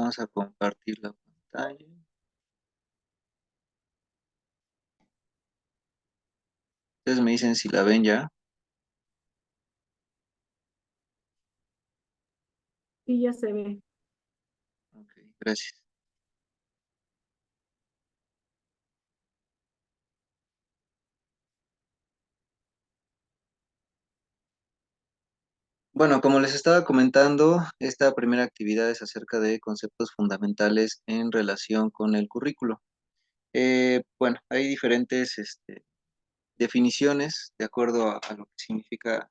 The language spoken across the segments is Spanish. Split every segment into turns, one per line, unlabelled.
Vamos a compartir la pantalla. Ustedes me dicen si la ven ya.
Sí, ya se ve.
Ok, gracias. Bueno, como les estaba comentando, esta primera actividad es acerca de conceptos fundamentales en relación con el currículo. Bueno, hay diferentes definiciones de acuerdo a lo que significa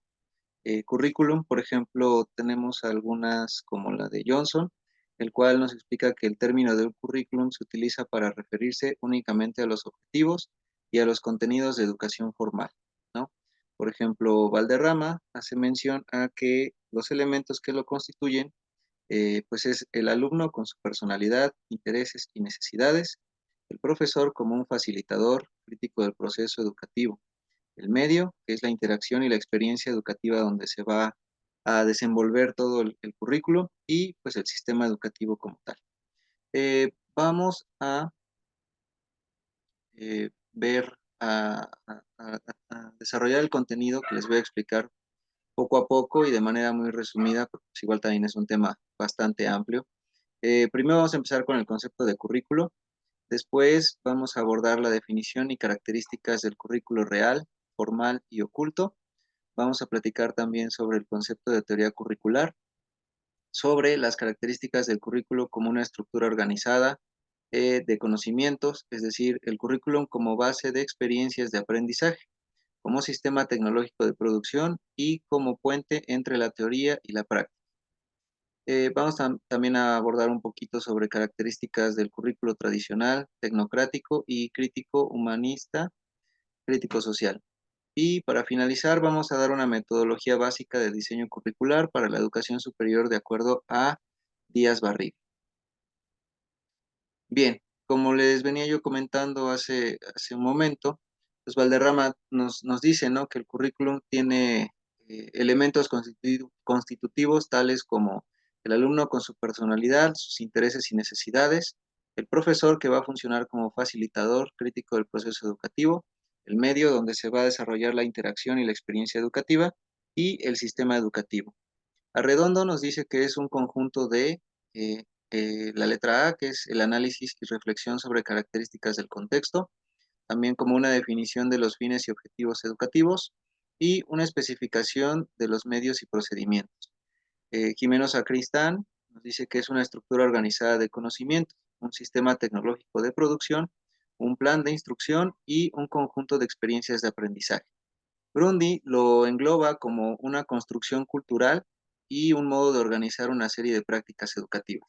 currículum. Por ejemplo, tenemos algunas como la de Johnson, el cual nos explica que el término de un currículum se utiliza para referirse únicamente a los objetivos y a los contenidos de educación formal, ¿no? Por ejemplo, Valderrama hace mención a que los elementos que lo constituyen, pues es el alumno con su personalidad, intereses y necesidades, el profesor como un facilitador crítico del proceso educativo, el medio, que es la interacción y la experiencia educativa donde se va a desenvolver todo el currículo y pues el sistema educativo como tal. Vamos a ver, a desarrollar el contenido que les voy a explicar poco a poco y de manera muy resumida, porque pues, igual también es un tema bastante amplio. Primero vamos a empezar con el concepto de currículo. Después vamos a abordar la definición y características del currículo real, formal y oculto. Vamos a platicar también sobre el concepto de teoría curricular, sobre las características del currículo como una estructura organizada de conocimientos, es decir, el currículum como base de experiencias de aprendizaje, como sistema tecnológico de producción y como puente entre la teoría y la práctica. Vamos también a abordar un poquito sobre características del currículo tradicional, tecnocrático y crítico humanista, crítico social. Y para finalizar, vamos a dar una metodología básica de diseño curricular para la educación superior de acuerdo a Díaz Barriga. Bien, como les venía yo comentando hace un momento, pues Valderrama nos dice, ¿no?, que el currículum tiene elementos constitutivos tales como el alumno con su personalidad, sus intereses y necesidades, el profesor que va a funcionar como facilitador crítico del proceso educativo, el medio donde se va a desarrollar la interacción y la experiencia educativa, y el sistema educativo. Arredondo nos dice que es un conjunto de eh, la letra A, que es el análisis y reflexión sobre características del contexto, también como una definición de los fines y objetivos educativos y una especificación de los medios y procedimientos. Jimeno Sacristán nos dice que es una estructura organizada de conocimiento, un sistema tecnológico de producción, un plan de instrucción y un conjunto de experiencias de aprendizaje. Grundy lo engloba como una construcción cultural y un modo de organizar una serie de prácticas educativas.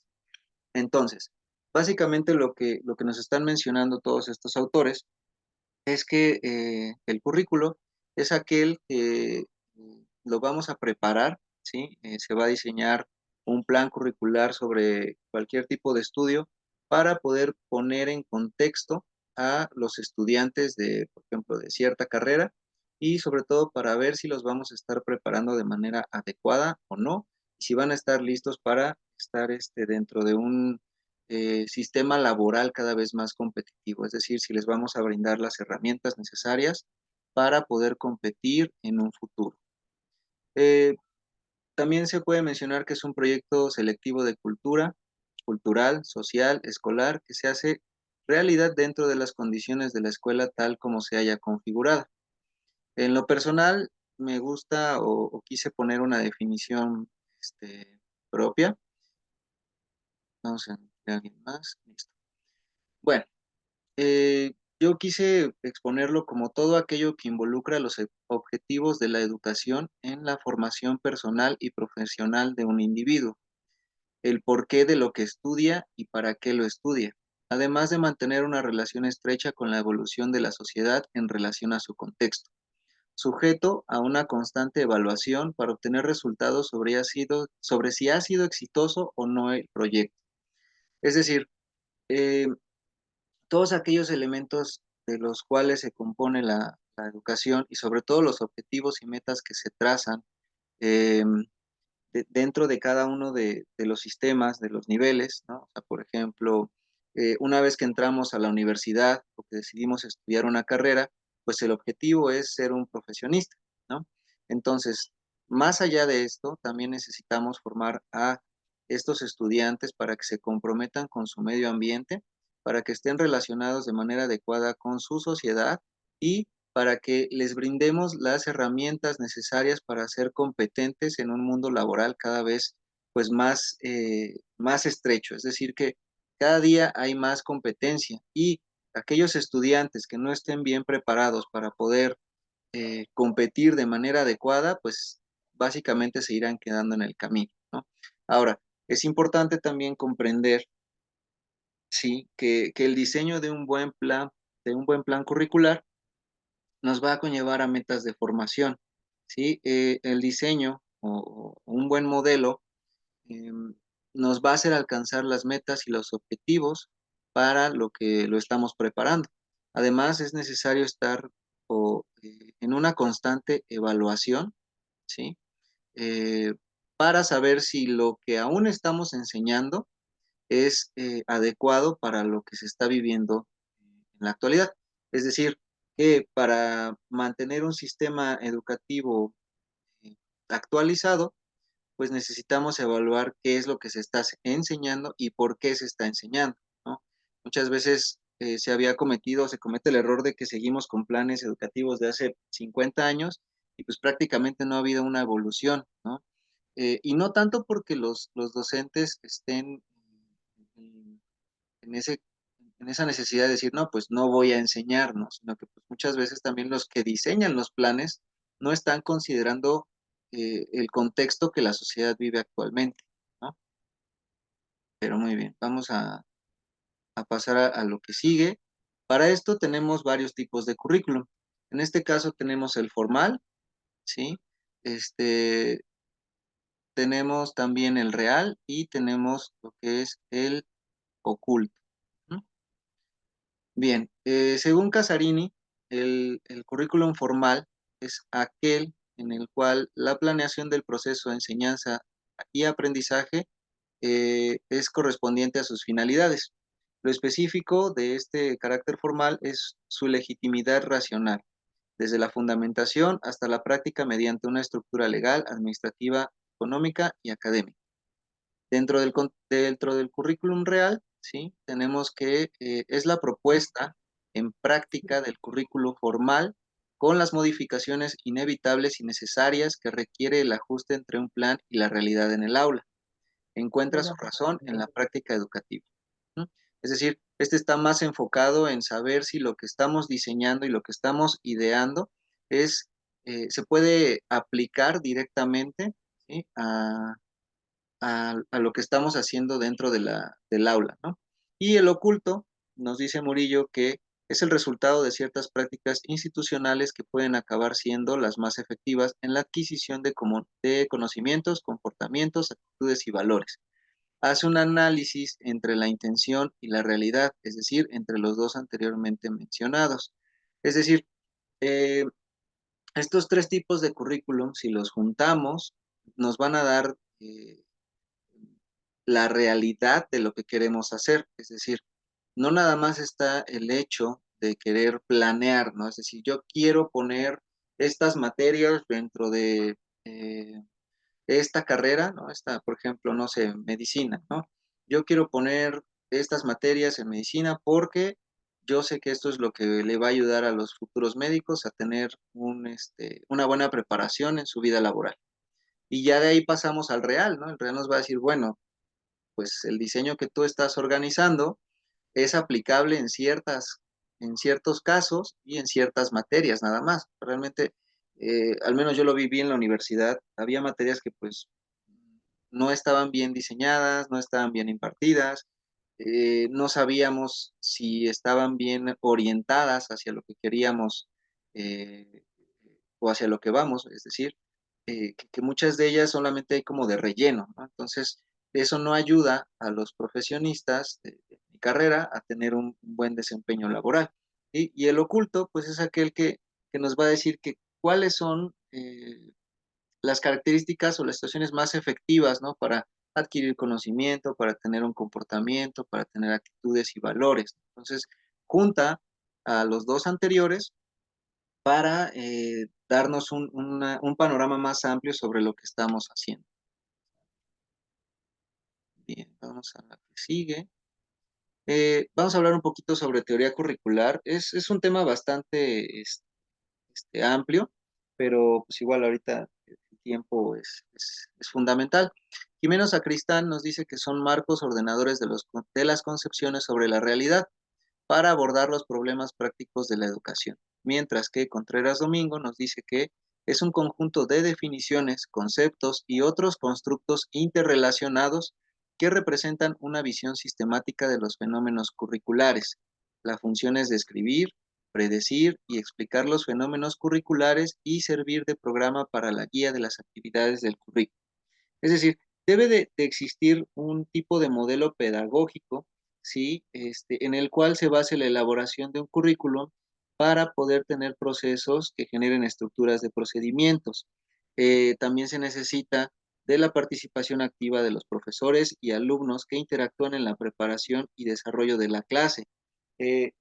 Entonces, básicamente lo que nos están mencionando todos estos autores es que el currículo es aquel que lo vamos a preparar, ¿sí? Se va a diseñar un plan curricular sobre cualquier tipo de estudio para poder poner en contexto a los estudiantes de, por ejemplo, de cierta carrera y sobre todo para ver si los vamos a estar preparando de manera adecuada o no, y si van a estar listos para estar dentro de un sistema laboral cada vez más competitivo, es decir, si les vamos a brindar las herramientas necesarias para poder competir en un futuro. Eh, También se puede mencionar que es un proyecto selectivo de cultura, cultural, social, escolar, que se hace realidad dentro de las condiciones de la escuela tal como se haya configurado. En lo personal, me gusta o quise poner una definición propia. Vamos a ver alguien más. Listo. Bueno, yo quise exponerlo como todo aquello que involucra los objetivos de la educación en la formación personal y profesional de un individuo, el porqué de lo que estudia y para qué lo estudia, además de mantener una relación estrecha con la evolución de la sociedad en relación a su contexto, sujeto a una constante evaluación para obtener resultados sobre si ha sido exitoso o no el proyecto. Es decir, eh, todos aquellos elementos de los cuales se compone la educación y sobre todo los objetivos y metas que se trazan eh, dentro de cada uno de los sistemas, de los niveles, ¿no? O sea, por ejemplo, una vez que entramos a la universidad o que decidimos estudiar una carrera, pues el objetivo es ser un profesionista, ¿no? Entonces, más allá de esto, también necesitamos formar a estos estudiantes para que se comprometan con su medio ambiente, para que estén relacionados de manera adecuada con su sociedad y para que les brindemos las herramientas necesarias para ser competentes en un mundo laboral cada vez pues más estrecho. Es decir, que cada día hay más competencia y aquellos estudiantes que no estén bien preparados para poder competir de manera adecuada, pues básicamente se irán quedando en el camino, ¿no? Ahora, es importante también comprender, sí, que el diseño de un buen plan curricular, nos va a conllevar a metas de formación, ¿sí? El diseño o un buen modelo eh, nos va a hacer alcanzar las metas y los objetivos para lo que lo estamos preparando. Además, es necesario estar en una constante evaluación, ¿sí? Eh, para saber si lo que aún estamos enseñando es adecuado para lo que se está viviendo en la actualidad. Es decir, que para mantener un sistema educativo eh, actualizado, pues necesitamos evaluar qué es lo que se está enseñando y por qué se está enseñando, ¿no? Muchas veces se había cometido, se comete el error de que seguimos con planes educativos de hace 50 años y pues prácticamente no ha habido una evolución, ¿no? Y no tanto porque los docentes estén en, en ese, en esa necesidad de decir, no, pues no voy a enseñar, ¿no? Sino que pues, muchas veces también los que diseñan los planes no están considerando el contexto que la sociedad vive actualmente, ¿no? Pero muy bien, vamos a pasar a lo que sigue. Para esto tenemos varios tipos de currículum. En este caso tenemos el formal, ¿sí? Este, tenemos también el real y tenemos lo que es el oculto, ¿no? Bien, según Casarini, el currículum formal es aquel en el cual la planeación del proceso de enseñanza y aprendizaje es correspondiente a sus finalidades. Lo específico de este carácter formal es su legitimidad racional, desde la fundamentación hasta la práctica mediante una estructura legal, administrativa, económica y académica. Dentro del currículum real, ¿sí? Tenemos que es la propuesta en práctica del currículo formal con las modificaciones inevitables y necesarias que requiere el ajuste entre un plan y la realidad en el aula. Encuentra su razón en la práctica educativa, ¿no? Es decir, este está más enfocado en saber si lo que estamos diseñando y lo que estamos ideando se puede aplicar directamente, ¿sí? A lo que estamos haciendo dentro del aula, ¿no? Y el oculto, nos dice Murillo, que es el resultado de ciertas prácticas institucionales que pueden acabar siendo las más efectivas en la adquisición de conocimientos, comportamientos, actitudes y valores. Hace un análisis entre la intención y la realidad, es decir, entre los dos anteriormente mencionados. Es decir, eh, estos tres tipos de currículum, si los juntamos, nos van a dar la realidad de lo que queremos hacer. Es decir, no nada más está el hecho de querer planear, ¿no? Es decir, yo quiero poner estas materias dentro de esta carrera, ¿no? Esta, por ejemplo, no sé, medicina, ¿no? Yo quiero poner estas materias en medicina porque yo sé que esto es lo que le va a ayudar a los futuros médicos a tener una buena preparación en su vida laboral. Y ya de ahí pasamos al real, ¿no? El real nos va a decir, bueno, pues el diseño que tú estás organizando es aplicable en ciertos casos y en ciertas materias nada más. Realmente, al menos yo lo viví en la universidad, había materias que pues no estaban bien diseñadas, no estaban bien impartidas, no sabíamos si estaban bien orientadas hacia lo que queríamos eh, o hacia lo que vamos, es decir, que muchas de ellas solamente hay como de relleno, ¿no? Entonces, eso no ayuda a los profesionistas de mi carrera a tener un buen desempeño laboral. Y el oculto, pues es aquel que nos va a decir que cuáles son las características o las situaciones más efectivas, ¿no? Para adquirir conocimiento, para tener un comportamiento, para tener actitudes y valores. Entonces, junta a los dos anteriores para darnos un panorama más amplio sobre lo que estamos haciendo. Bien, vamos a la que sigue. Vamos a hablar un poquito sobre teoría curricular. Es un tema bastante amplio, pero pues igual ahorita el tiempo es fundamental. Jimeno Sacristán nos dice que son marcos ordenadores de las concepciones sobre la realidad para abordar los problemas prácticos de la educación, mientras que Contreras Domingo nos dice que es un conjunto de definiciones, conceptos y otros constructos interrelacionados que representan una visión sistemática de los fenómenos curriculares. La función es describir, predecir y explicar los fenómenos curriculares y servir de programa para la guía de las actividades del currículo. Es decir, debe de existir un tipo de modelo pedagógico, ¿sí? En el cual se base la elaboración de un currículum para poder tener procesos que generen estructuras de procedimientos. También se necesita de la participación activa de los profesores y alumnos que interactúan en la preparación y desarrollo de la clase.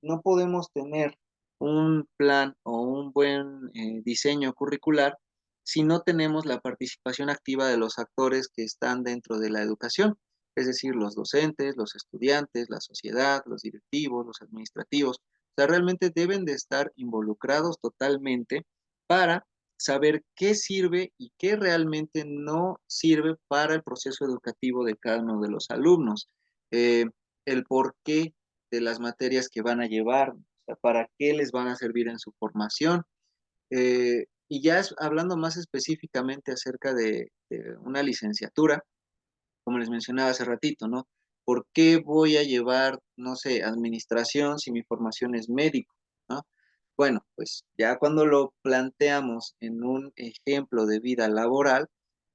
No podemos tener un plan o un buen diseño curricular si no tenemos la participación activa de los actores que están dentro de la educación, es decir, los docentes, los estudiantes, la sociedad, los directivos, los administrativos. O sea, realmente deben de estar involucrados totalmente para saber qué sirve y qué realmente no sirve para el proceso educativo de cada uno de los alumnos. Eh, el porqué de las materias que van a llevar, o sea, para qué les van a servir en su formación. Y ya hablando más específicamente acerca de una licenciatura, como les mencionaba hace ratito, ¿no? ¿Por qué voy a llevar, no sé, administración si mi formación es médico, ¿no? Bueno, pues ya cuando lo planteamos en un ejemplo de vida laboral,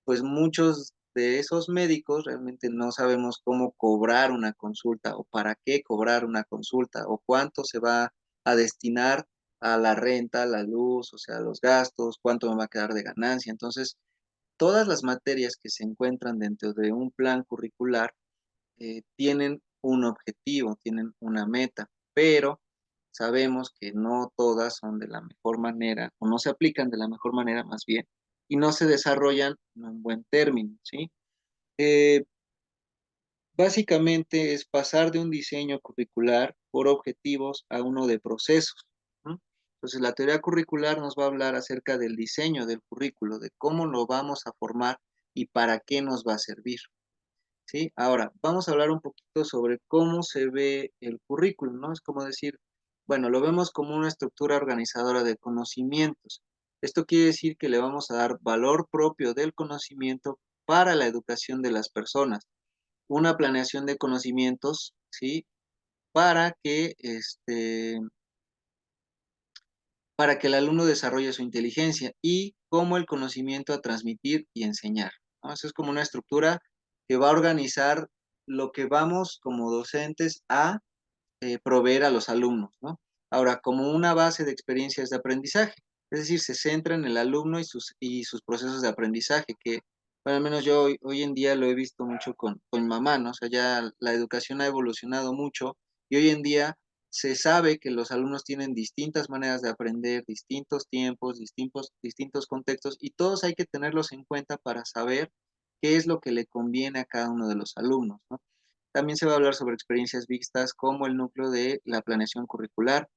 pues muchos de esos médicos realmente no sabemos cómo cobrar una consulta o para qué cobrar una consulta o cuánto se va a destinar a la renta, a la luz, o sea, a los gastos, cuánto me va a quedar de ganancia. Entonces, todas las materias que se encuentran dentro de un plan curricular tienen un objetivo, tienen una meta, pero sabemos que no todas son de la mejor manera, o no se aplican de la mejor manera más bien, y no se desarrollan en un buen término, ¿sí? Eh, Básicamente es pasar de un diseño curricular por objetivos a uno de procesos, ¿no? Entonces, la teoría curricular nos va a hablar acerca del diseño del currículo, de cómo lo vamos a formar y para qué nos va a servir, ¿sí? Ahora, vamos a hablar un poquito sobre cómo se ve el currículum, ¿no? Es como decir, bueno, lo vemos como una estructura organizadora de conocimientos. Esto quiere decir que le vamos a dar valor propio del conocimiento para la educación de las personas, una planeación de conocimientos, ¿sí? Para que, para que el alumno desarrolle su inteligencia y cómo el conocimiento a transmitir y enseñar, ¿no? Eso es como una estructura que va a organizar lo que vamos como docentes a proveer a los alumnos, ¿no? Ahora, como una base de experiencias de aprendizaje, es decir, se centra en el alumno y sus procesos de aprendizaje, que, bueno, al menos yo hoy en día lo he visto mucho con mi mamá, ¿no? O sea, ya la educación ha evolucionado mucho y hoy en día se sabe que los alumnos tienen distintas maneras de aprender, distintos tiempos, distintos contextos, y todos hay que tenerlos en cuenta para saber qué es lo que le conviene a cada uno de los alumnos, ¿no? También se va a hablar sobre experiencias vistas como el núcleo de la planeación curricular,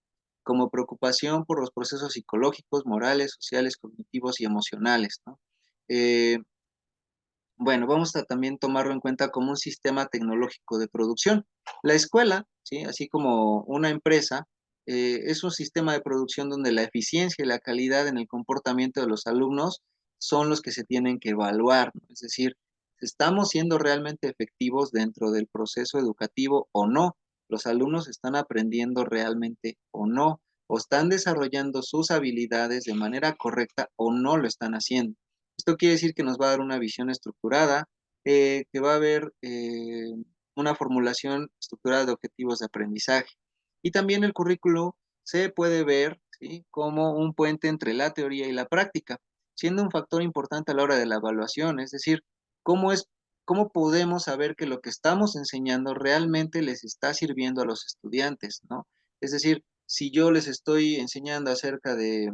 como preocupación por los procesos psicológicos, morales, sociales, cognitivos y emocionales, ¿no? Eh, bueno, vamos a también tomarlo en cuenta como un sistema tecnológico de producción. La escuela, ¿sí? Así como una empresa, es un sistema de producción donde la eficiencia y la calidad en el comportamiento de los alumnos son los que se tienen que evaluar, ¿no? Es decir, ¿estamos siendo realmente efectivos dentro del proceso educativo o no? ¿Los alumnos están aprendiendo realmente o no? ¿O están desarrollando sus habilidades de manera correcta o no lo están haciendo? Esto quiere decir que nos va a dar una visión estructurada, que va a haber una formulación estructurada de objetivos de aprendizaje. Y también el currículo se puede ver, ¿sí? Como un puente entre la teoría y la práctica. siendo un factor importante a la hora de la evaluación, es decir, cómo es, cómo podemos saber que lo que estamos enseñando realmente les está sirviendo a los estudiantes, ¿no? Es decir, si yo les estoy enseñando acerca de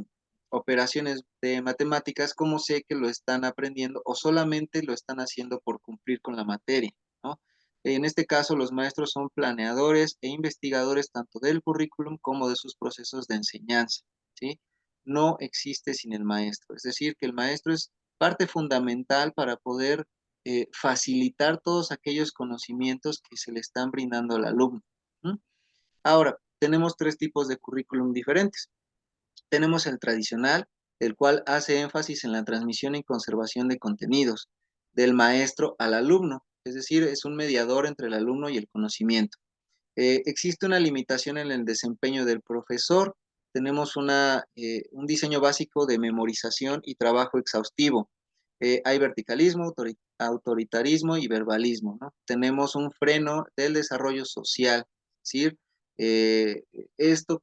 operaciones de matemáticas, ¿cómo sé que lo están aprendiendo o solamente lo están haciendo por cumplir con la materia, ¿no? En este caso, los maestros son planeadores e investigadores tanto del currículum como de sus procesos de enseñanza, ¿sí? No existe sin el maestro, es decir, que el maestro es parte fundamental para poder facilitar todos aquellos conocimientos que se le están brindando al alumno. ¿Mm? Ahora, tenemos tres tipos de currículum diferentes. Tenemos el tradicional, el cual hace énfasis en la transmisión y conservación de contenidos del maestro al alumno, es decir, es un mediador entre el alumno y el conocimiento. Existe una limitación en el desempeño del profesor. Tenemos un diseño básico de memorización y trabajo exhaustivo. Hay verticalismo, autoritarismo y verbalismo, ¿no? Tenemos un freno del desarrollo social, es decir, eh, esto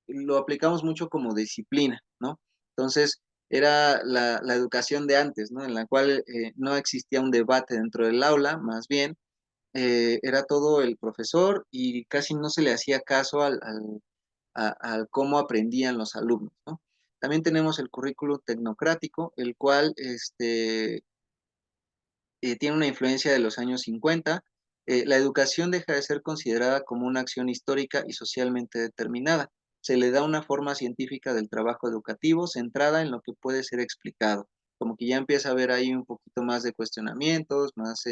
lo aplicamos mucho como disciplina, ¿no? Entonces, era la educación de antes, ¿no? En la cual no existía un debate dentro del aula, más bien era todo el profesor y casi no se le hacía caso al cómo aprendían los alumnos, ¿no? También tenemos el currículo tecnocrático, el cual tiene una influencia de los años 50. La educación deja de ser considerada como una acción histórica y socialmente determinada. Se le da una forma científica del trabajo educativo centrada en lo que puede ser explicado. Como que ya empieza a haber ahí un poquito más de cuestionamientos, más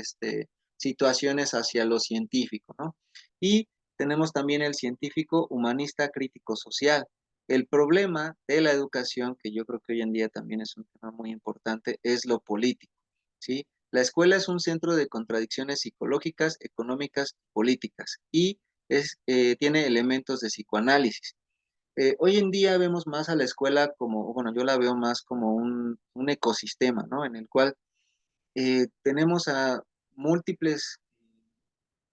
situaciones hacia lo científico, ¿no? Y tenemos también el científico humanista crítico social. El problema de la educación, que yo creo que hoy en día también es un tema muy importante, es lo político, ¿sí? La escuela es un centro de contradicciones psicológicas, económicas y políticas y tiene elementos de psicoanálisis. Hoy en día vemos más a la escuela como, bueno, yo la veo más como un ecosistema, ¿no? En el cual tenemos a múltiples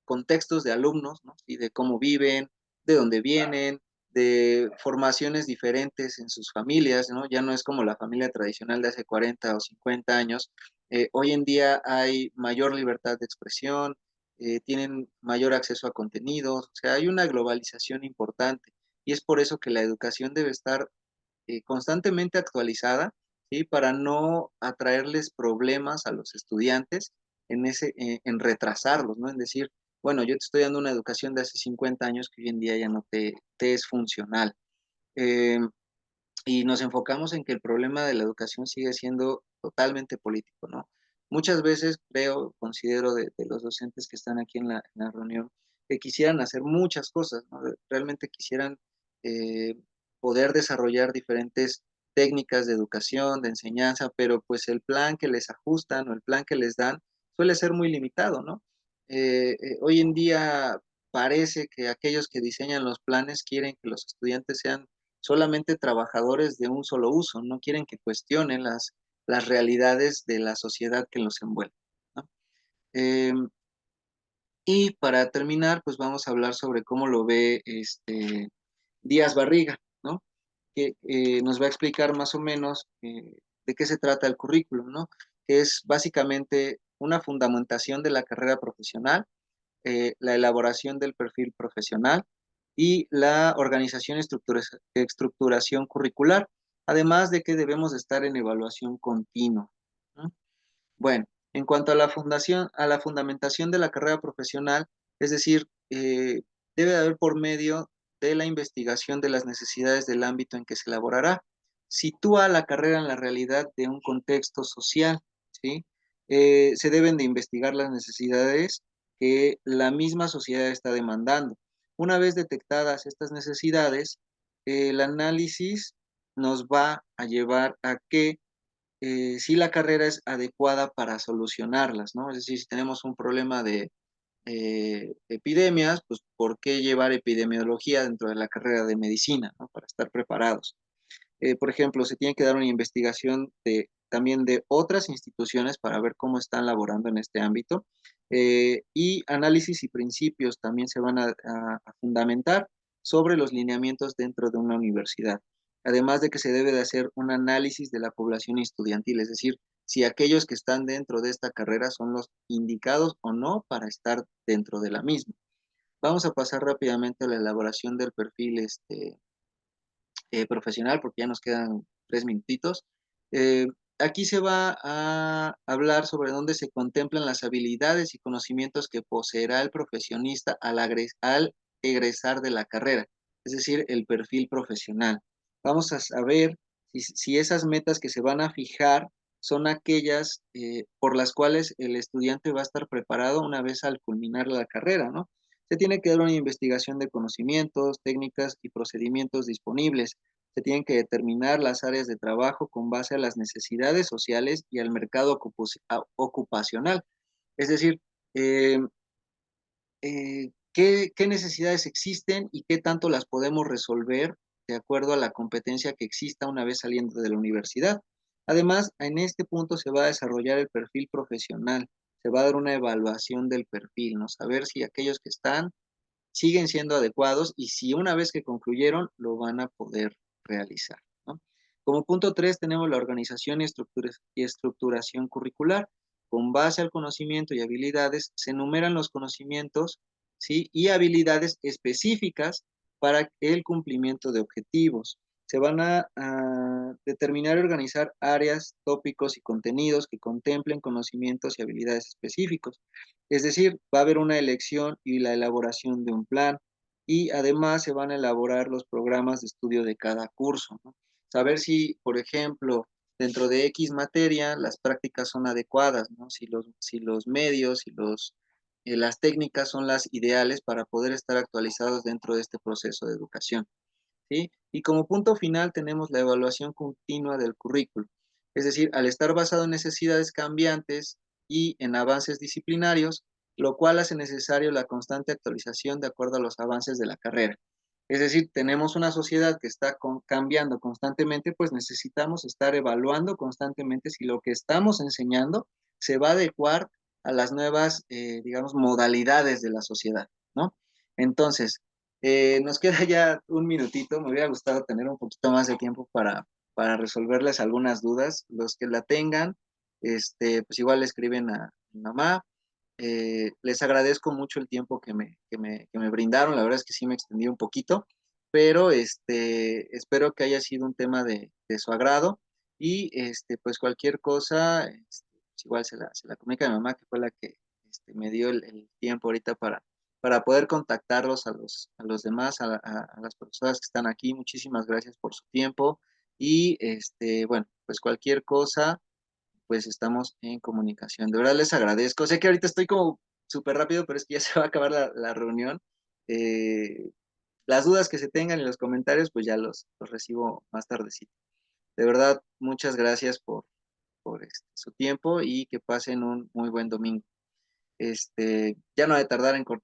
contextos de alumnos, ¿no? Y de cómo viven, de dónde vienen, de formaciones diferentes en sus familias, ¿no? Ya no es como la familia tradicional de hace 40 o 50 años. Hoy en día hay mayor libertad de expresión, tienen mayor acceso a contenidos, o sea, hay una globalización importante y es por eso que la educación debe estar constantemente actualizada, ¿sí? Para no atraerles problemas a los estudiantes en retrasarlos, ¿no? En decir, bueno, yo te estoy dando una educación de hace 50 años que hoy en día ya no te es funcional. Eh, y nos enfocamos en que el problema de la educación sigue siendo totalmente político, ¿no? Muchas veces creo, considero de los docentes que están aquí en la reunión, que quisieran hacer muchas cosas, ¿no? Realmente quisieran eh, poder desarrollar diferentes técnicas de educación, de enseñanza, pero pues el plan que les ajustan o el plan que les dan suele ser muy limitado, ¿no? Hoy en día parece que aquellos que diseñan los planes quieren que los estudiantes sean solamente trabajadores de un solo uso, no quieren que cuestionen las realidades de la sociedad que los envuelve, ¿no? Eh, y para terminar, pues vamos a hablar sobre cómo lo ve Díaz Barriga, ¿no? Que nos va a explicar más o menos de qué se trata el currículum, ¿no? Que es básicamente una fundamentación de la carrera profesional, la elaboración del perfil profesional y la organización y estructuración curricular, además de que debemos estar en evaluación continua, ¿no? Bueno, en cuanto a a la fundamentación de la carrera profesional, es decir, debe de haber por medio de la investigación de las necesidades del ámbito en que se elaborará. Sitúa la carrera en la realidad de un contexto social, ¿sí? Se deben de investigar las necesidades que la misma sociedad está demandando. Una vez detectadas estas necesidades, el análisis nos va a llevar a que si la carrera es adecuada para solucionarlas, ¿no? Es decir, si tenemos un problema de epidemias, pues ¿por qué llevar epidemiología dentro de la carrera de medicina, ¿no? Para estar preparados. Por ejemplo, se tiene que dar una investigación también de otras instituciones para ver cómo están laborando en este ámbito. Y análisis y principios también se van a fundamentar sobre los lineamientos dentro de una universidad. además de que se debe de hacer un análisis de la población estudiantil, es decir, si aquellos que están dentro de esta carrera son los indicados o no para estar dentro de la misma. Vamos a pasar rápidamente a la elaboración del perfil profesional, porque ya nos quedan 3 minutitos. Eh, Aquí se va a hablar sobre dónde se contemplan las habilidades y conocimientos que poseerá el profesionista al egresar de la carrera, es decir, el perfil profesional. Vamos a saber si esas metas que se van a fijar son aquellas por las cuales el estudiante va a estar preparado una vez al culminar la carrera, ¿no? Se tiene que dar una investigación de conocimientos, técnicas y procedimientos disponibles. Se tienen que determinar las áreas de trabajo con base a las necesidades sociales y al mercado ocupacional. Es decir, eh, qué necesidades existen y qué tanto las podemos resolver de acuerdo a la competencia que exista una vez saliendo de la universidad. Además, en este punto se va a desarrollar el perfil profesional, se va a dar una evaluación del perfil, ¿no? Saber si aquellos que están siguen siendo adecuados y si una vez que concluyeron lo van a poder realizar, ¿no? Como punto 3 tenemos la organización y estructuración curricular. Con base al conocimiento y habilidades se enumeran los conocimientos, ¿sí? Y habilidades específicas para el cumplimiento de objetivos. Se van a determinar y organizar áreas, tópicos y contenidos que contemplen conocimientos y habilidades específicos. Es decir, va a haber una elección y la elaboración de un plan y además se van a elaborar los programas de estudio de cada curso, ¿no? Saber si, por ejemplo, dentro de X materia las prácticas son adecuadas, ¿no? Si los medios y las técnicas son las ideales para poder estar actualizados dentro de este proceso de educación, ¿sí? Y como punto final tenemos la evaluación continua del currículo. Es decir, al estar basado en necesidades cambiantes y en avances disciplinarios, lo cual hace necesario la constante actualización de acuerdo a los avances de la carrera. Es decir, tenemos una sociedad que está cambiando constantemente, pues necesitamos estar evaluando constantemente si lo que estamos enseñando se va a adecuar a las nuevas, digamos, modalidades de la sociedad, ¿no? Entonces, nos queda ya un minutito. Me hubiera gustado tener un poquito más de tiempo para resolverles algunas dudas. Los que la tengan, pues igual le escriben a mi mamá. Les agradezco mucho el tiempo que me brindaron. La verdad es que sí me extendí un poquito, pero espero que haya sido un tema de su agrado. Y pues cualquier cosa, pues igual se la comunica a mi mamá, que fue la que me dio el tiempo ahorita para poder contactarlos a los demás, a las personas que están aquí. Muchísimas gracias por su tiempo. Y bueno, pues cualquier cosa pues estamos en comunicación. De verdad les agradezco. Sé que ahorita estoy como súper rápido, pero es que ya se va a acabar la reunión. Eh, las dudas que se tengan y los comentarios, pues ya los recibo más tardecito. De verdad, muchas gracias por su tiempo y que pasen un muy buen domingo. Ya no ha de tardar en cortar.